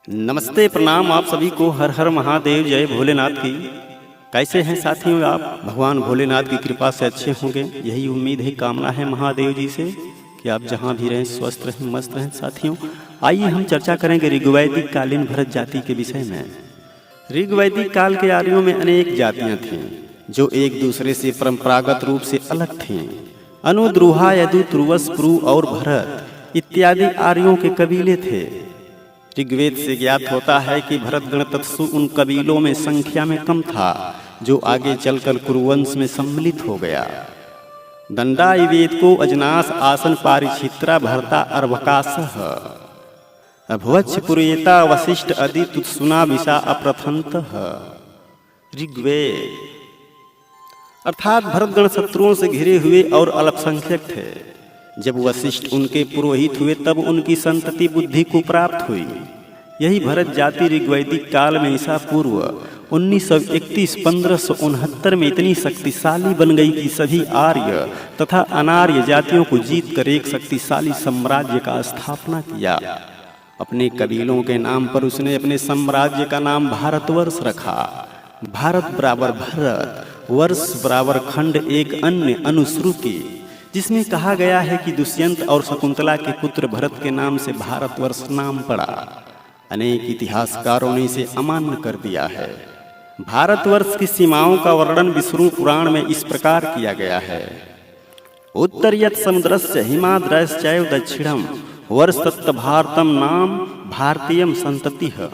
नमस्ते प्रणाम आप सभी को। हर हर महादेव, जय भोलेनाथ की। कैसे हैं साथियों आप? भगवान भोलेनाथ की कृपा से अच्छे होंगे, यही उम्मीद है, कामना है महादेव जी से कि आप जहां भी रहें स्वस्थ रहें, मस्त रहें। साथियों, आइए हम चर्चा करेंगे ऋग्वैदिक कालीन भरत जाति के विषय में। ऋग्वैदिक काल के आर्यों में अनेक जातियां थीं जो एक दूसरे से परंपरागत रूप से अलग थीं। अनु, द्रुहा, यदु, तुर्वस, पुरु और भरत इत्यादि आर्यों के कबीले थे। ऋग्वेद से ज्ञात होता है कि भरत गणतत्सु उन कबीलों में संख्या में कम था जो आगे चलकर कुरुवंश में सम्मिलित हो गया। दंडायुवेद को अजनास, आसन, पारिछित्रा, भरता, अर्वकासः, अभवच्छ, पुरेता, वशिष्ठ, अदित, सुना, विशा, अप्रथंतः। ऋग्वेद अर्थात भरतगण शत्रुओं से घिरे हुए और अल्पसंख्यक थे। जब वशिष्ठ उनके पुरोहित हुए तब उनकी संतति बुद्धि को प्राप्त हुई। यही भरत जाति ऋग्वैदिक काल में ईसा पूर्व 1931-1569 में इतनी शक्तिशाली बन गई कि सभी आर्य तथा अनार्य जातियों को जीत कर एक शक्तिशाली साम्राज्य का स्थापना किया। अपने कबीलों के नाम पर उसने अपने साम्राज्य का नाम भारतवर्ष रखा। भारत बराबर भरत, वर्ष बराबर खंड, एक अन्य अनुश्रुति जिसमें कहा गया है कि दुष्यंत और शकुंतला के पुत्र भरत के नाम से भारतवर्ष नाम पड़ा। अनेक इतिहासकारों ने इसे अमान्य कर दिया है। भारतवर्ष की सीमाओं का वर्णन विष्णु पुराण में इस प्रकार किया गया है। उत्तरयत समुद्रस्य हिमाद्रश्चैव दक्षिणम वर्षतत्त भारतम नाम भारतीयम संततिः।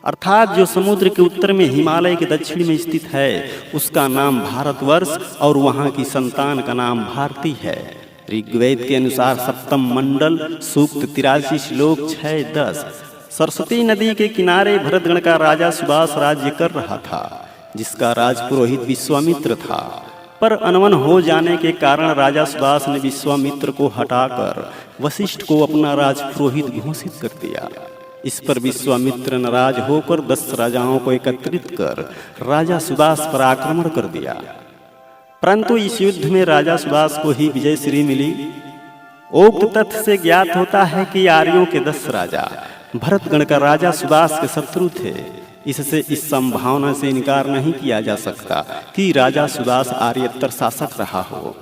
अर्थात जो समुद्र के उत्तर में हिमालय के दक्षिण में स्थित है उसका नाम भारतवर्ष और वहाँ की संतान का नाम भारती है। ऋग्वेद के अनुसार सप्तम मंडल, सूक्त 83 श्लोक 6-10। सरस्वती नदी के किनारे भरतगण का राजा सुदास राज्य कर रहा था, जिसका राजपुरोहित विश्वामित्र था। पर अनवन हो जाने के कारण राजा सुदास ने विश्वामित्र को हटाकर वशिष्ठ को अपना राजपुरोहित घोषित कर दिया। इस पर विश्वामित्र नाराज होकर 10 राजाओं को एकत्रित कर राजा सुदास पर आक्रमण कर दिया। परंतु इस युद्ध में राजा सुदास को ही विजय श्री मिली। उक्त तथ्य से ज्ञात होता है कि आर्यों के 10 राजा भरतगण का राजा सुदास के शत्रु थे। इससे इस संभावना से इनकार नहीं किया जा सकता कि राजा सुदास आर्येतर शासक रहा हो।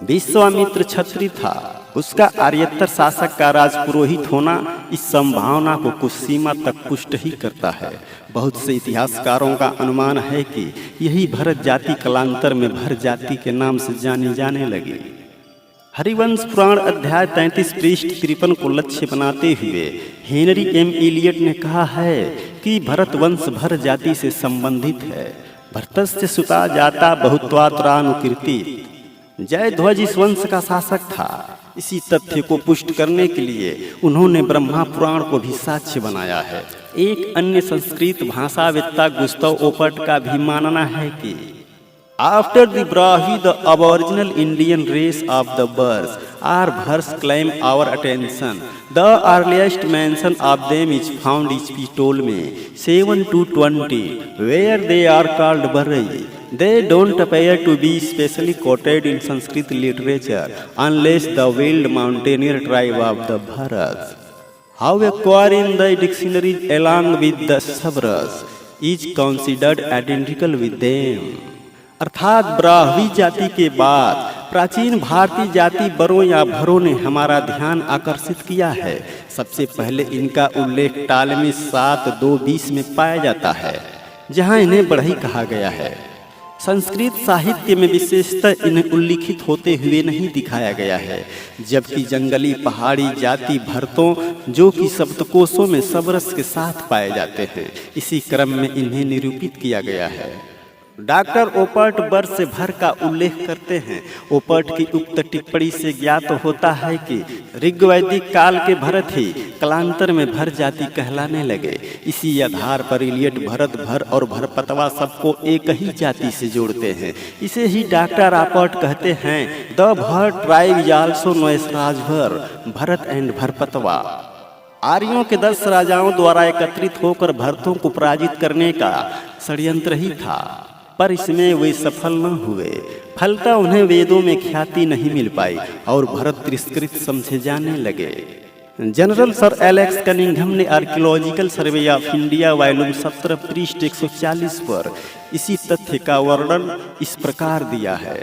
विश्वामित्र क्षत्रिय था, उसका आर्येतर शासक का राजपुरोहित होना इस संभावना को कुछ सीमा तक पुष्ट ही करता है। बहुत से इतिहासकारों का अनुमान है कि यही भरत जाति कालांतर में भर जाति के नाम से जानी जाने लगी। हरिवंश पुराण अध्याय 33 पृष्ठ 53 को लक्ष्य बनाते हुए हेनरी एम इलियट ने कहा है कि भरत वंश भर जाति से संबंधित है। भरतस्य सुता जाता बहुत्वात्रानुकीर्ति। जयध्वज इस वंश का शासक था। इसी तथ्य को पुष्ट करने के लिए उन्होंने ब्रह्मा पुराण को भी साक्ष्य बनाया है। एक अन्य संस्कृत भाषावेत्ता गुस्तव ओपर्ट का भी मानना है कि after the Brahmi the aboriginal Indian race of the बर्स are verse claim our attention. The earliest mention of them is found in Ptolemy 7-20, where they are called Barai. They don't appear to be specially quoted in Sanskrit literature unless the wild mountaineer tribe of the Bharats, however, in the dictionary along with the Sabras, is considered identical with them. अर्थात ब्राह्मी जाति के बाद प्राचीन भारतीय जाति बरों या भरों ने हमारा ध्यान आकर्षित किया है। सबसे पहले इनका उल्लेख टालमी 7-2-20 में पाया जाता है, जहां इन्हें बढ़ई कहा गया है। संस्कृत साहित्य में विशेषतः इन्हें उल्लिखित होते हुए नहीं दिखाया गया है, जबकि जंगली पहाड़ी जाति भरतों, जो कि शब्दकोशों में सबरस के साथ पाए जाते हैं, इसी क्रम में इन्हें निरूपित किया गया है। डॉक्टर ओपर्ट बर से भर का उल्लेख करते हैं। ओपर्ट की उक्त टिप्पणी से ज्ञात होता है कि ऋग्वैदिक काल के भरत ही कालांतर में भर जाति कहलाने लगे। इसी आधार पर इलियट भरत, भर और भरपतवा सबको एक ही जाति से जोड़ते हैं। इसे ही डॉक्टर ओपर्ट कहते हैं the Bhar tribe is also known as Rajbhar, Bharat and Bharpatwa. आर्यों के 10 राजाओं द्वारा एकत्रित होकर भरतों को पराजित करने का षड्यंत्र ही था, पर इसमें वे सफल न हुए। फलतः उन्हें वेदों में ख्याति नहीं मिल पाई और भरत तिरस्कृत समझे जाने लगे। जनरल सर एलेक्स कनिंघम ने archaeological survey of India volume 17 पृष्ठ 140 पर इसी तथ्य का वर्णन इस प्रकार दिया है।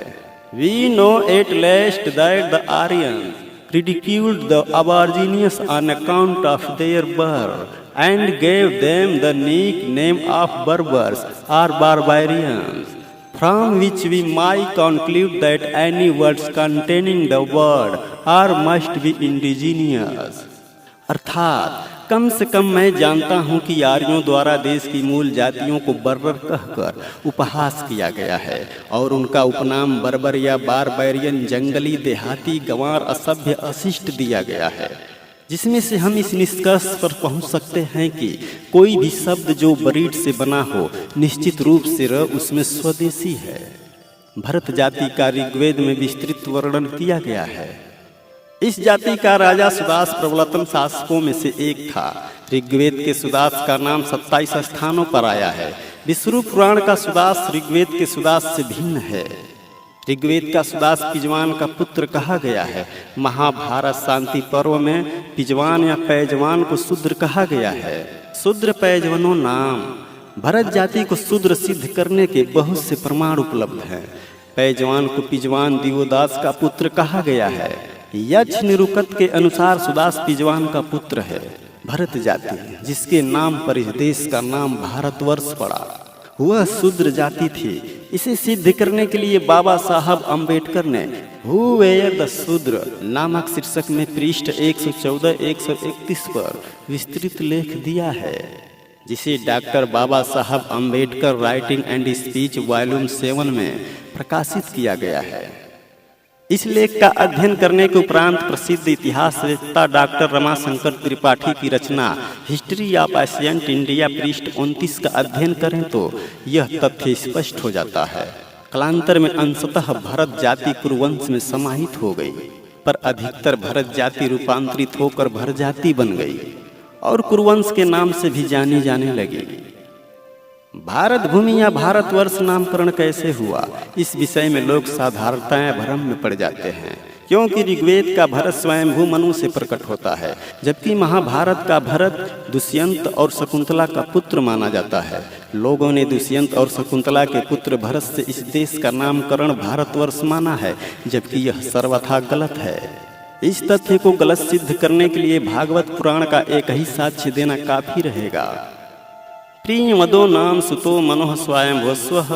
We know at last that the Aryans ridiculed the Aborigines on account of their birth and gave them the nickname of Berbers or barbarians, from which we might conclude that any words containing the word or must be indigenous। अर्थात कम से कम मैं जानता हूँ कि आर्यों द्वारा देश की मूल जातियों को बर्बर कहकर उपहास किया गया है और उनका उपनाम बर्बर या बारबेरियन जंगली देहाती गंवार असभ्य अशिष्ट दिया गया है, जिसमें से हम इस निष्कर्ष पर पहुंच सकते हैं कि कोई भी शब्द जो बरीड से बना हो निश्चित रूप से उसमें स्वदेशी है। भरत जाति का ऋग्वेद में विस्तृत वर्णन किया गया है। इस जाति का राजा सुदास प्रबलतम शासकों में से एक था। ऋग्वेद के सुदास का नाम 27 स्थानों पर आया है। विष्णु पुराण का सुदास ऋग्वेद के सुदास से भिन्न है। ऋग्वेद का सुदास पिजवान का पुत्र कहा गया है। महाभारत शांति पर्व में पिजवान या पैजवान को शूद्र कहा गया है। शूद्र पैजवनो नाम। भरत जाति को शूद्र सिद्ध करने के बहुत से प्रमाण उपलब्ध हैं। पैजवान को पिजवान दिवोदास का पुत्र कहा गया है। यक्ष निरुक्त के अनुसार सुदास पिजवान का पुत्र है। भरत जाति जिसके नाम पर इस देश का नाम भारतवर्ष पड़ा, वह शूद्र जाति थी। इसे सिद्ध करने के लिए बाबा साहब अम्बेडकर ने हु वेयर द शूद्र नामक शीर्षक में पृष्ठ 114-131 पर विस्तृत लेख दिया है, जिसे doctor Baba Saheb Ambedkar writing and speech volume 7 में प्रकाशित किया गया है। इस लेख का अध्ययन करने के उपरांत प्रसिद्ध इतिहासवेत्ता डॉक्टर रमाशंकर त्रिपाठी की रचना हिस्ट्री ऑफ एशियंट इंडिया पृष्ठ 29 का अध्ययन करें तो यह तथ्य स्पष्ट हो जाता है। कालांतर में अंशतः भरत जाति कुरुवंश में समाहित हो गई, पर अधिकतर भरत जाति रूपांतरित होकर भर जाति बन गई और कुरुवंश के नाम से भी जानी जाने लगी। भारत भूमि या भारतवर्ष नामकरण कैसे हुआ, इस विषय में लोग साधारणतः भ्रम में पड़ जाते हैं, क्योंकि ऋग्वेद का भरत स्वयंभू मनु से प्रकट होता है, जबकि महाभारत का भरत दुष्यंत और शकुंतला का पुत्र माना जाता है। लोगों ने दुष्यंत और शकुंतला के पुत्र भरत से इस देश का नामकरण भारतवर्ष माना है, जबकि यह सर्वथा गलत है। इस तथ्य को गलत सिद्ध करने के लिए भागवत पुराण का एक ही साक्ष्य देना काफी रहेगा। प्रियमदो नाम सुतो मनोह स्वयं वस्वः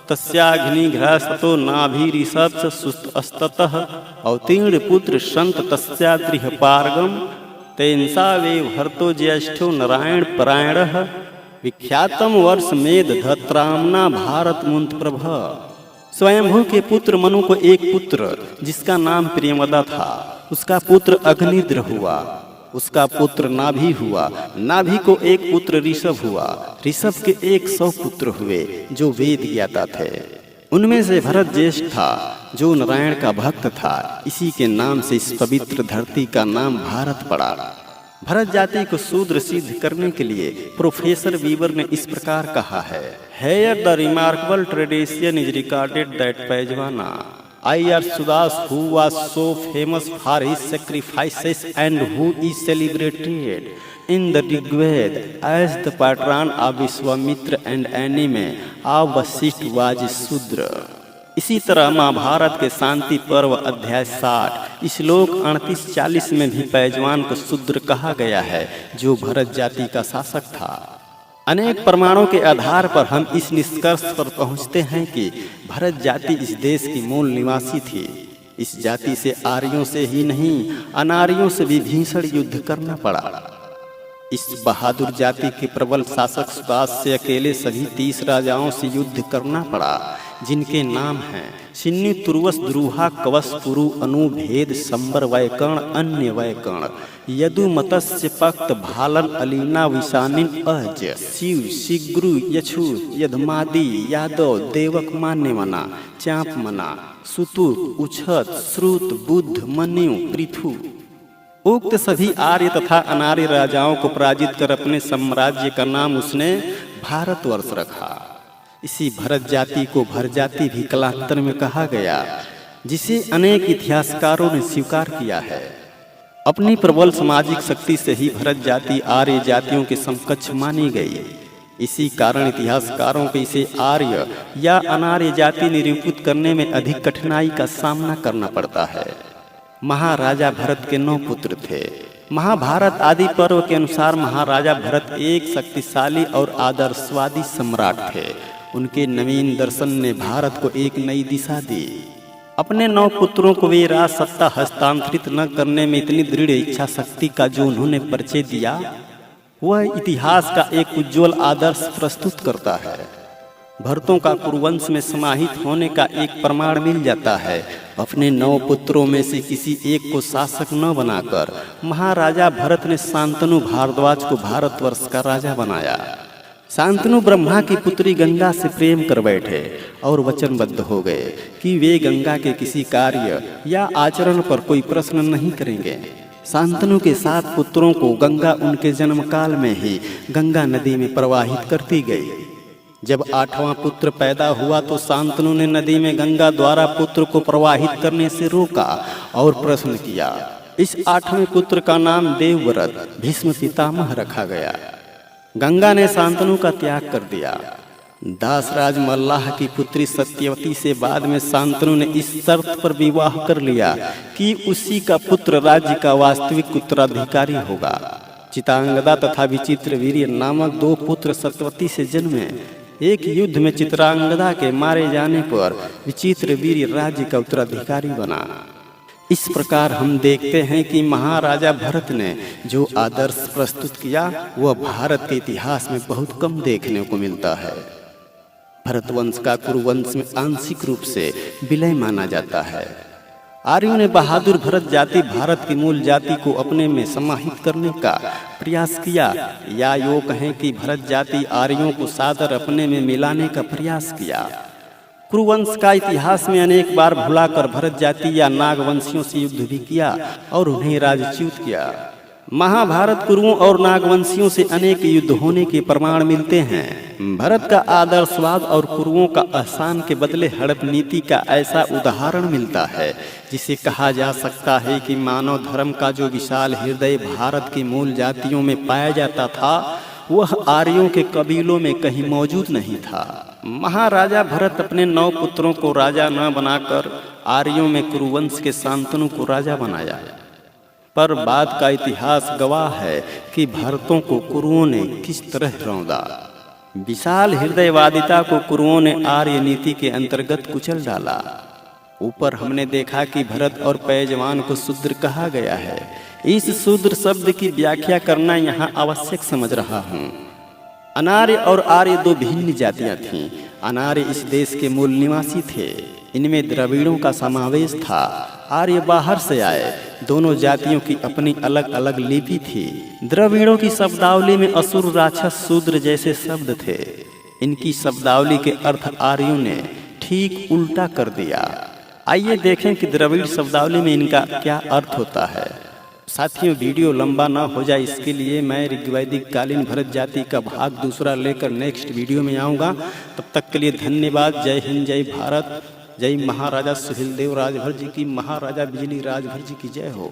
तस्याग्निघ्रासतो नाभिरिषत्स सुस्तस्तः अवतीर्ण पुत्र संत तस्याद्रिह पारगम तेंसा वे भरतो ज्येष्ठो नारायण परायणः विख्यातम वर्ष मेध धत्रामना भारत मुंत प्रभ। स्वयंभू के पुत्र मनु को एक पुत्र जिसका नाम प्रियमदा था, उसका पुत्र अग्निद्र हुआ, उसका पुत्र नाभि हुआ, नाभि को एक पुत्र ऋषभ हुआ, ऋषभ के 100 पुत्र हुए जो वेद ज्ञाता थे। उनमें से भरत ज्येष्ठ था जो नारायण का भक्त था। इसी के नाम से इस पवित्र धरती का नाम भारत पड़ा। भरत जाति को शूद्र सिद्ध करने के लिए प्रोफेसर वीवर ने इस प्रकार कहा है, Here the remarkable tradition is recorded that Pejwana I.R. Sudas, who was so famous for his sacrifices and who is celebrated in the Rigved as the patron of Vishwamitra and anime of Vasishtha was Shudra। इसी तरह महाभारत के शांति पर्व अध्याय 60 श्लोक 38-40 में भी पैजवान को शूद्र कहा गया है, जो भरत जाति का शासक था। अनेक प्रमाणों के आधार पर हम इस निष्कर्ष पर पहुंचते हैं कि भरत जाति इस देश की मूल निवासी थी। इस जाति से आर्यों से ही नहीं, अनार्यों से भी भीषण युद्ध करना पड़ा। इस बहादुर जाति के प्रबल शासक सुदास से अकेले सभी 30 राजाओं से युद्ध करना पड़ा, जिनके नाम हैं शिन्नी तुर्वस द्रुहा कवस पुरु अनु भेद संबर वैकर्ण अन्य वैकर्ण यदु मत्स्य पक्त भालन अलीना विशानिन अज शिव शिग्रु यछु यधमादि यादव देवक मान्य मना चाप मना सुतु उछत श्रुत बुद्ध मनु पृथु। उक्त सभी आर्य तथा अनार्य राजाओं को पराजित कर अपने साम्राज्य का नाम उसने भारतवर्ष रखा। इसी भरत जाति को भर जाति भी कालांतर में कहा गया, जिसे अनेक इतिहासकारों ने स्वीकार किया है। अपनी प्रबल सामाजिक शक्ति से ही भरत जाति आर्य जातियों के समकक्ष मानी गई। इसी कारण इतिहासकारों को इसे आर्य या अनार्य जाति निरूपित करने में अधिक कठिनाई का सामना करना पड़ता है। महाराजा भरत के 9 पुत्र थे। महाभारत आदि पर्व के अनुसार महाराजा भरत एक शक्तिशाली और आदर्शवादी सम्राट थे। उनके नवीन दर्शन ने भारत को एक नई दिशा दी। अपने 9 पुत्रों को वे राज सत्ता हस्तांतरित न करने में इतनी दृढ़ इच्छा शक्ति का जो उन्होंने परिचय दिया, वह इतिहास का एक उज्जवल आदर्श प्रस्तुत करता है। भरतों का कुरुवंश में समाहित होने का एक प्रमाण मिल जाता है। अपने 9 पुत्रों में से किसी एक को शासक न बनाकर महाराजा भरत ने शांतनु भारद्वाज को भारतवर्ष का राजा बनाया। शांतनु ब्रह्मा की पुत्री गंगा से प्रेम कर बैठे और वचनबद्ध हो गए कि वे गंगा के किसी कार्य या आचरण पर कोई प्रश्न नहीं करेंगे। शांतनु के 7 पुत्रों को गंगा उनके जन्म काल में ही गंगा नदी में प्रवाहित करती गई। जब 8वां पुत्र पैदा हुआ तो शांतनु ने नदी में गंगा द्वारा पुत्र को प्रवाहित करने से रोका और प्रश्न किया। इस 8वें पुत्र का नाम देवव्रत भीष्म पितामह रखा गया। गंगा ने शांतनु का त्याग कर दिया। दासराज मल्लाह की पुत्री सत्यवती से बाद में शांतनु ने इस शर्त पर विवाह कर लिया कि उसी का पुत्र राज्य का वास्तविक उत्तराधिकारी होगा। चित्रांगदा तथा विचित्रवीर्य नामक 2 पुत्र सत्यवती से जन्मे। एक युद्ध में चित्रांगदा के मारे जाने पर विचित्रवीर्य राज्य का उत्तराधिकारी बना। इस प्रकार हम देखते हैं कि महाराजा भरत ने जो आदर्श प्रस्तुत किया वह भारत के इतिहास में बहुत कम देखने को मिलता है। भरतवंश का कुरुवंश में आंशिक रूप से विलय माना जाता है। आर्यों ने बहादुर भरत जाति भारत की मूल जाति को अपने में समाहित करने का प्रयास किया, या यो कहें कि भरत जाति आर्यों को सादर अपने में मिलाने का प्रयास किया। कुरुवंश का इतिहास में अनेक बार भुलाकर भरत जाति या नागवंशियों से युद्ध भी किया और उन्हें राज्यच्युत किया। महाभारत कुरुओं और नागवंशियों से अनेक युद्ध होने के प्रमाण मिलते हैं। भरत का आदर्शवाद और कुरुओं का एहसान के बदले हड़प नीति का ऐसा उदाहरण मिलता है जिसे कहा जा सकता है कि मानव धर्म का जो विशाल हृदय भारत की मूल जातियों में पाया जाता था वह आर्यों के कबीलों में कहीं मौजूद नहीं था। महाराजा भरत अपने 9 पुत्रों को राजा न बनाकर आर्यों में कुरुवंश के शांतनु को राजा बनाया, पर बाद का इतिहास गवाह है कि भरतों को कुरुओं ने किस तरह रौंदा। विशाल हृदयवादिता को कुरुओं ने आर्य नीति के अंतर्गत कुचल डाला। ऊपर हमने देखा कि भरत और पैजवान को शूद्र कहा गया है। इस शूद्र शब्द की व्याख्या करना यहाँ आवश्यक समझ रहा हूँ। अनार्य और आर्य 2 भिन्न जातियाँ थीं। अनार्य इस देश के मूल निवासी थे, इनमें द्रविड़ों का समावेश था। आर्य बाहर से आए। दोनों जातियों की अपनी अलग अलग लिपि थी। द्रविड़ों की शब्दावली में असुर, राक्षस, शूद्र जैसे शब्द थे। इनकी शब्दावली के अर्थ आर्यों ने ठीक उल्टा कर दिया। आइए देखें कि द्रविड़ शब्दावली में इनका क्या अर्थ होता है। साथियों, वीडियो लंबा ना हो जाए इसके लिए मैं ऋग्वैदिक कालीन भरत जाति का भाग 2 लेकर नेक्स्ट वीडियो में आऊँगा। तब तक के लिए धन्यवाद। जय हिंद, जय भारत, जय महाराजा सुहेलदेव राजभर जी की, महाराजा बिजली राजभर जी की जय हो।